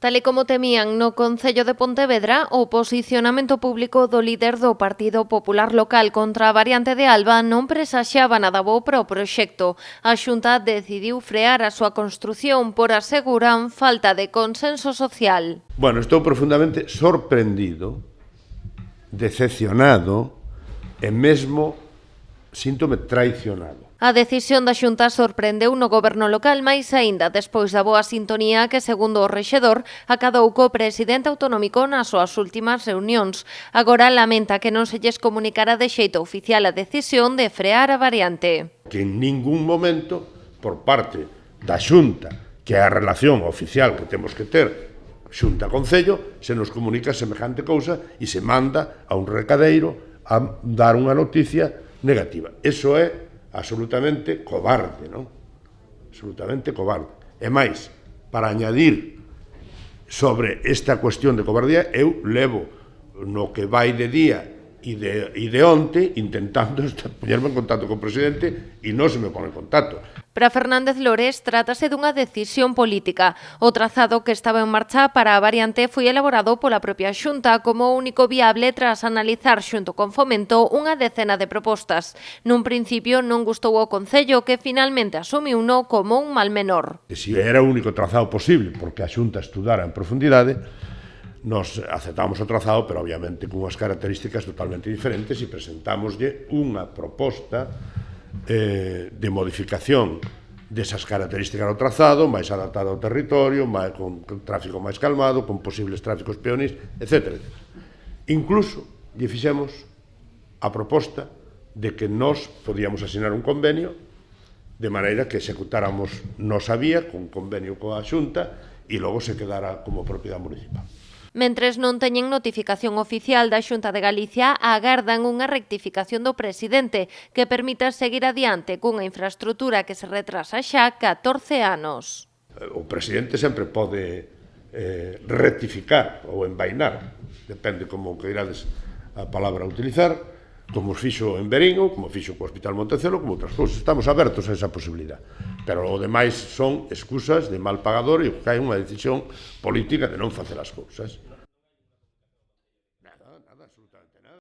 Tal e como temían no Concello de Pontevedra, o posicionamento público do líder do Partido Popular local contra a variante de Alba non presaxaba nada bo para o proxecto. A Xunta decidiu frear a súa construción por, aseguran, falta de consenso social. Bueno, estou profundamente sorprendido, decepcionado e mesmo síntome traicionado. A decisión da Xunta sorprendeu no goberno local máis aínda despois da boa sintonía que, segundo o rexedor, acadou co presidente autonómico nas súas últimas reunións. Agora lamenta que non se lles comunicara de xeito oficial a decisión de frear a variante. Que en ningún momento, por parte da Xunta, que é a relación oficial que temos que ter Xunta-Concello, se nos comunica semejante cousa e se manda a un recadeiro a dar unha noticia negativa. Eso é absolutamente cobarde, non? Absolutamente cobarde. E máis, para añadir sobre esta cuestión de cobardía, eu levo no que vai de día e de onte intentando poñerme en contacto co presidente e non se me pone en contacto. Para Fernández Lores, trátase dunha decisión política. O trazado que estaba en marcha para a variante foi elaborado pola propia Xunta como único viable tras analizar xunto con Fomento unha decena de propostas. Nun principio non gustou ao Concello, que finalmente asumiuno como un mal menor. E se era o único trazado posible, porque a Xunta estudara en profundidade, nos aceptamos o trazado, pero obviamente con unhas características totalmente diferentes e presentámoslle unha proposta de modificación desas características do trazado, máis adaptado ao territorio, con tráfico máis calmado, con posibles tráficos peonís, etc. Incluso lle fixemos a proposta de que nós podíamos asinar un convenio de maneira que executáramos nosa vía con convenio coa Xunta e logo se quedara como propiedade municipal. Mentres non teñen notificación oficial da Xunta de Galicia, agardan unha rectificación do presidente que permita seguir adiante cunha infraestrutura que se retrasa xa 14 anos. O presidente sempre pode rectificar ou envainar, depende como queirades a palabra a utilizar, como fixo en Verín, como fixo co Hospital Montecelo, como outras cousas. Estamos abertos a esa posibilidad. Pero o demais son excusas de mal pagador e que hai unha decisión política de non facer as cousas.